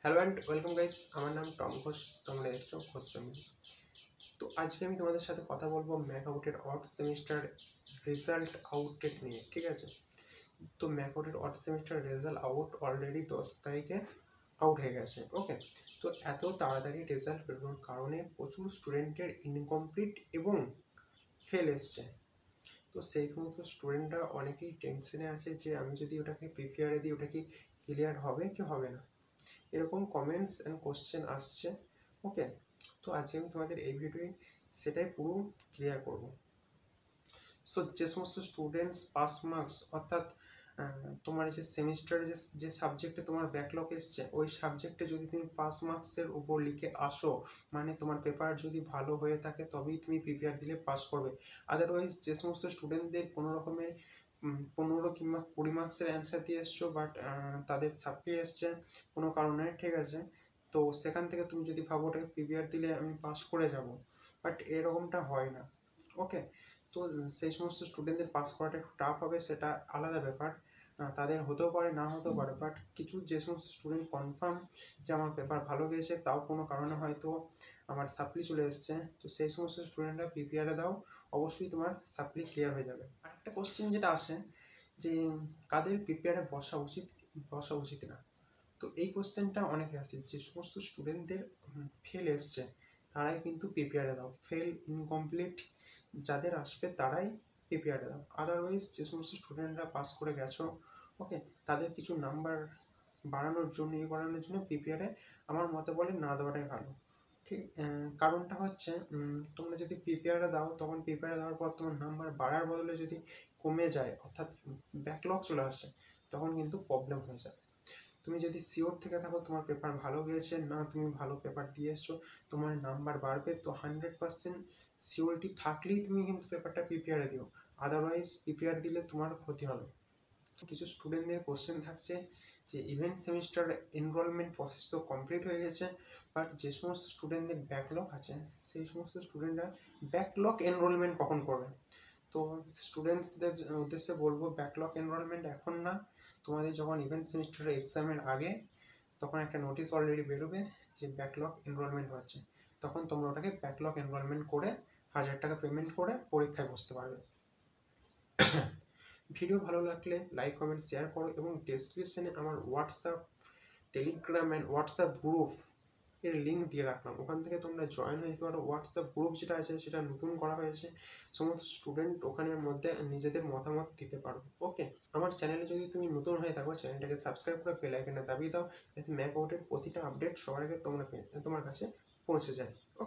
Hello and welcome guys, আমার নাম Tom Ghosh. তোমরা দেখছো ঘোষ ফ্যামিলি। তো আজকে আমি তোমাদের সাথে কথা বলবো ম্যাক আউটের অড সেমিস্টার রেজাল্ট আউটের নিয়ে, ঠিক আছে? তো ম্যাক আউটের odd semester result out already 10 তারিখে আউট হয়ে গেছে। ওকে, তো এত তাড়াতাড়ি রেজাল্ট বেরোনোর কারণে প্রচুর স্টুডেন্টের ইনকমপ্লিট এবং ফেল এসছে। তো সেই সমস্ত স্টুডেন্টরা অনেকেই টেনশনে আছে যে আমি যদি ওটাকে প্রিপেয়ারে দিই ওটা কি ক্লিয়ার হবে কি হবে না, এরকম কমেন্টস অ্যান্ড কোশ্চেন আসছে। ওকে, তো আজকে আমি তোমাদের এই ভিডিওয়ে সেটাই পুরো ক্লিয়ার করব। সো যে সমস্ত স্টুডেন্টস পাস মার্কস অর্থাৎ তোমার যে সেমিস্টারে যে সাবজেক্টে তোমার ব্যাকলগ এসছে ওই সাবজেক্টে যদি তুমি পাস মার্কসের উপর লিখে আসো, মানে তোমার পেপার যদি ভালো হয়ে থাকে তবেই তুমি প্রিপেয়ার দিলে পাস করবে। আদারওয়াইজ যে সমস্ত স্টুডেন্টদের কোনো রকমের 15 কিংবা 20 মার্কসের অ্যান্সার দিয়ে এসছো বাট তাদের সাপ্লি এসছে কোনো কারণে, ঠিক আছে, তো সেখান থেকে তুমি যদি ভাবো ওটাকে প্রিপেয়ার দিলে আমি পাস করে যাব, বাট এরকমটা হয় না। ওকে, তো সেই সমস্ত স্টুডেন্টদের পাস করাটা একটু টাফ হবে, সেটা আলাদা ব্যাপার। তাদের হতেও পারে না হতেও পারে, বাট কিছু যে সমস্ত স্টুডেন্ট কনফার্ম যে আমার পেপার ভালো গিয়েছে তাও কোনো কারণে হয়তো আমার সাপ্লি চলে এসছে, তো সেই সমস্ত স্টুডেন্টরা প্রিপেয়ারে দাও, অবশ্যই তোমার সাপ্লি ক্লিয়ার হয়ে যাবে। আরেকটা কোশ্চেন যেটা আসে যে কাদের প্রিপেয়ারে বসা উচিত না, তো এই কোশ্চেনটা অনেকে আছে। যে সমস্ত স্টুডেন্টদের ফেল এসছে তারাই কিন্তু প্রিপেয়ারে দাও, ফেল ইনকমপ্লিট যাদের আসবে তারাই প্রিপেয়ারে দাও। আদারওয়াইজ যে সমস্ত স্টুডেন্টরা পাস করে গেছো, ওকে, তাদের কিছু নাম্বার বাড়ানোর জন্য করানোর জন্য প্রিপেয়ারে আমার মতে বলে না দেওয়াটাই ভালো। ঠিক, কারণটা হচ্ছে তোমরা যদি প্রিপেয়ারে দাও তখন প্রিপেয়ারে দেওয়ার পর তোমার নাম্বার বাড়ার বদলে যদি কমে যায় অর্থাৎ ব্যাকলগ চলে আসে তখন কিন্তু প্রবলেম হয়ে যায়। তুমি যদি শিওর থেকে থাকো তোমার পেপার ভালো গিয়েছে, না তুমি ভালো পেপার দিয়ে এসছো, তোমার নাম্বার বাড়বে, তো 100% সিওরিটি থাকলেই তুমি কিন্তু পেপারটা প্রিপেয়ারে দিও, আদারওয়াইজ প্রিপেয়ার দিলে তোমার ক্ষতি হবে। কিছু স্টুডেন্টদের কোশ্চেন থাকছে যে ইভেন্ট সেমিস্টার এনরোলমেন্ট প্রসেস তো কমপ্লিট হয়ে গেছে, বাট যে সমস্ত স্টুডেন্টদের ব্যাকলগ আছে সেই সমস্ত স্টুডেন্টরা ব্যাকলগ এনরোলমেন্ট কখন করবে। তো স্টুডেন্টসদের উদ্দেশ্যে বলবো ব্যাকলগ এনরোলমেন্ট এখন না, তোমাদের যখন ইভেন্ট সেমিস্টারের এক্সামের আগে তখন একটা নোটিশ অলরেডি বেরোবে যে ব্যাকলগ এনরোলমেন্ট হচ্ছে, তখন তোমরা ওটাকে ব্যাকলগ এনরোলমেন্ট করে 1000 টাকা পেমেন্ট করে পরীক্ষায় বসতে পারবে। ভিডিও ভালো লাগলে লাইক কমেন্ট শেয়ার করো এবং ডেসক্রিপশনে আমার WhatsApp Telegram and WhatsApp group এর লিঙ্ক দিয়ে রাখলাম, ওখান থেকে তোমরা জয়েন হয়ে যেতে পারো। হোয়াটসঅ্যাপ গ্রুপ যেটা আছে সেটা নতুন করা হয়েছে, সমস্ত স্টুডেন্ট ওখানের মধ্যে নিজেদের মতামত দিতে পারো। ওকে, আমার চ্যানেলে যদি তুমি নতুন হয়ে থাকো চ্যানেলটাকে সাবস্ক্রাইব করে বেল আইকনটা দাবিয়ে দাও যাতে ম্যাক আউটের প্রতিটা আপডেট সবার আগে তোমার কাছে পৌঁছে যায়। ওকে।